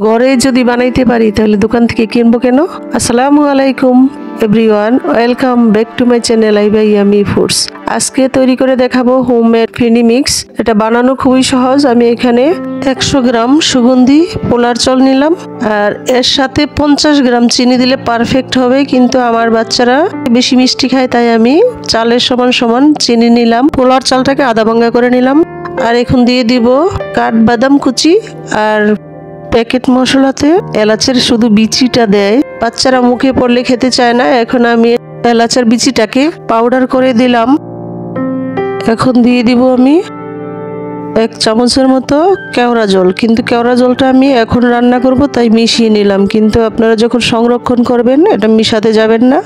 ঘরে যদি বানাইতে পারি তাহলে দোকান থেকে কিনবো কেন? আসসালামু আলাইকুম everyone, welcome back to my channel I by Yummy Foods. আজকে তৈরি করে দেখাবো হোমমেড ফিরনি মিক্স। এটা বানানো খুবই সহজ। আমি এখানে 100 গ্রাম সুগন্ধি পোলার চাল নিলাম, আর এর সাথে 50 গ্রাম চিনি দিলে পারফেক্ট হবে, কিন্তু আমার বাচ্চারা বেশি মিষ্টি খায়, তাই আমি চালের সমান সমান চিনি নিলাম। পোলার চালটাকে আধা ভাঙ্গা করে নিলাম। আর এখন দিয়ে দিব কাঠবাদাম কুচি, আর প্যাকেট মশলাতে এলাচের শুধু বিচিটা দেয়, বাচ্চারা মুখে পড়লে খেতে চায় না। এখন আমি এলাচের বিচিটাকে পাউডার করে দিলাম। এখন দিয়ে দিব আমি 1 চামচের মতো কেওড়া জল, কিন্তু কেওড়া জলটা আমি এখন রান্না করব তাই মিশিয়ে নিলাম, কিন্তু আপনারা যখন সংরক্ষণ করবেন এটা মিশাতে যাবেন না,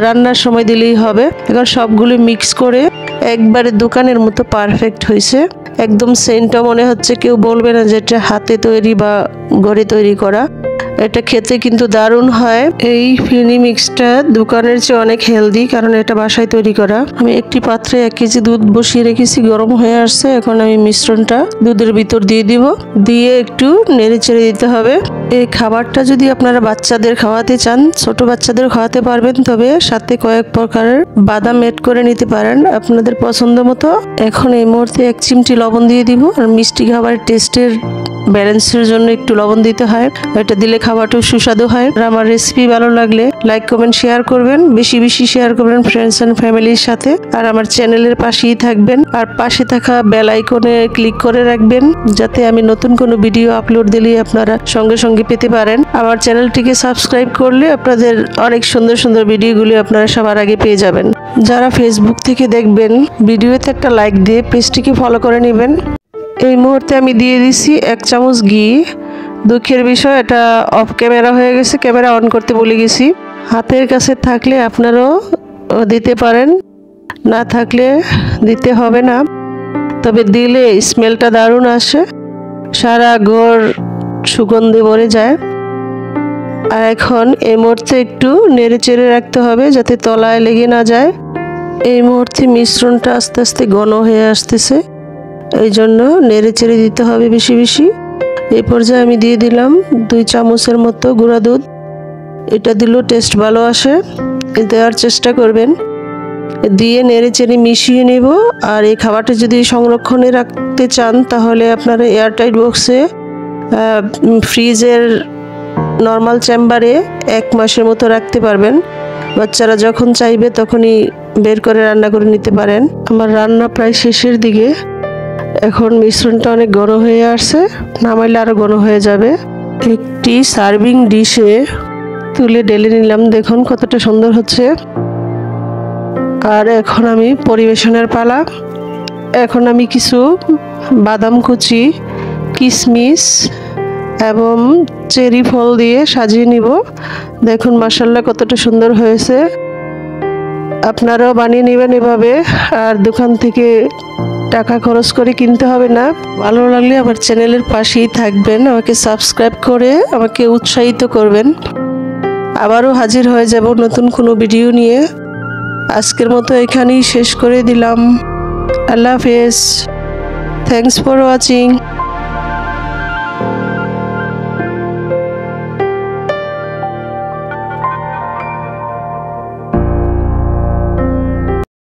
রান্নার সময় দিলেই হবে। এখন সবগুলো মিক্স করে একবারে দোকানের মতো পারফেক্ট হয়েছে। একদম সেন্টটা মনে হচ্ছে, কেউ বলবে না যে এটা হাতে তৈরি বা ঘরে তৈরি করা। এটা খেতে কিন্তু দারুণ হয়। এই ফিরনি মিক্সটা দোকানের চেয়ে অনেক হেলদি, কারণ এটা বাসায় তৈরি করা। আমি একটি পাত্রে 1 কেজি দুধ বসিয়ে রেখেছি, গরম হয়ে আসছে। এখন আমি মিশ্রণটা দুধের ভিতর দিয়ে দিব, দিয়ে একটু নেড়ে চেড়ে দিতে হবে। এই খাবারটা যদি আপনারা বাচ্চাদের খাওয়াতে চান, ছোট বাচ্চাদের খাওয়াতে পারবেন, তবে সাথে কয়েক প্রকারের বাদাম এড করে নিতে পারেন আপনাদের পছন্দ মতো। এখন এই মুহূর্তে 1 চিমটি লবণ দিয়ে দিব, আর মিষ্টি খাবারের টেস্টের ব্যালেন্সের জন্য একটু লবণ দিতে হয়, এটা দিলে খাবারটাও সুস্বাদু হয়। আর আমার রেসিপি ভালো লাগলে লাইক কমেন্ট শেয়ার করবেন, বেশি বেশি শেয়ার করবেন ফ্রেন্ডস এন্ড ফ্যামিলির সাথে। আর আমার চ্যানেলের পাশেই থাকবেন, আর পাশে থাকা বেল আইকনে ক্লিক করে রাখবেন, যাতে আমি নতুন কোনো ভিডিও আপলোড দিলেই আপনারা সঙ্গে সঙ্গে পেতে পারেন। আমার চ্যানেলটিকে সাবস্ক্রাইব করলে আপনাদের অনেক সুন্দর সুন্দর ভিডিওগুলি আপনারা সবার আগে পেয়ে যাবেন। যারা ফেসবুক থেকে দেখবেন, ভিডিওতে একটা লাইক দিয়ে পেজটিকে ফলো করে নেবেন। এই মুহূর্তে আমি দিয়ে দিছি 1 চামচ ঘি। দুঃখের বিষয়, এটা অফ ক্যামেরা হয়ে গেছে, ক্যামেরা অন করতে ভুলে গেছি। হাতের কাছে থাকলে আপনারাও দিতে পারেন, না থাকলে দিতে হবে না, তবে দিলে স্মেলটা দারুণ আসে, সারা ঘর সুগন্ধে ভরে যায়। আর এখন এই মুহূর্তে একটু নেড়ে চেড়ে রাখতে হবে যাতে তলায় লেগে না যায়। এই মুহূর্তে মিশ্রণটা আস্তে আস্তে ঘন হয়ে আসতেছে, এই জন্য নেড়ে চেড়ে দিতে হবে বেশি বেশি। এই পর্যায়ে আমি দিয়ে দিলাম 2 চামচের মতো গুঁড়া দুধ। এটা দিলেও টেস্ট ভালো আসে, দেওয়ার চেষ্টা করবেন। দিয়ে নেড়ে চেড়ে মিশিয়ে নেব। আর এই খাবারটা যদি সংরক্ষণে রাখতে চান, তাহলে আপনারা এয়ারটাইট বক্সে ফ্রিজের নর্মাল চেম্বারে 1 মাসের মতো রাখতে পারবেন। বাচ্চারা যখন চাইবে তখনই বের করে রান্না করে নিতে পারেন। আমার রান্না প্রায় শেষের দিকে। এখন মিশ্রণটা অনেক ঘন হয়ে আসছে, নামাইলে আরো ঘন হয়ে যাবে। একটি সার্ভিং ডিশে তুলে ঢেলে নিলাম, দেখুন কতটা সুন্দর হচ্ছে। আর এখন আমি পরিবেশনের পালা। এখন আমি কিছু বাদাম কুচি, কিশমিশ এবং চেরি ফল দিয়ে সাজিয়ে নিব। দেখুন মাশাআল্লাহ কতটা সুন্দর হয়েছে। আপনারাও বানিয়ে নেবেন এভাবে, আর দোকান থেকে টাকা খরচ করে কিনতে হবে না। ভালো লাগলে আমার চ্যানেলের পাশেই থাকবেন, আমাকে সাবস্ক্রাইব করে আমাকে উৎসাহিত করবেন। আবারও হাজির হয়ে যাব নতুন কোনো ভিডিও নিয়ে। আজকের মতো এখানেই শেষ করে দিলাম। আল্লাহ হাফেজ। Thanks for watching.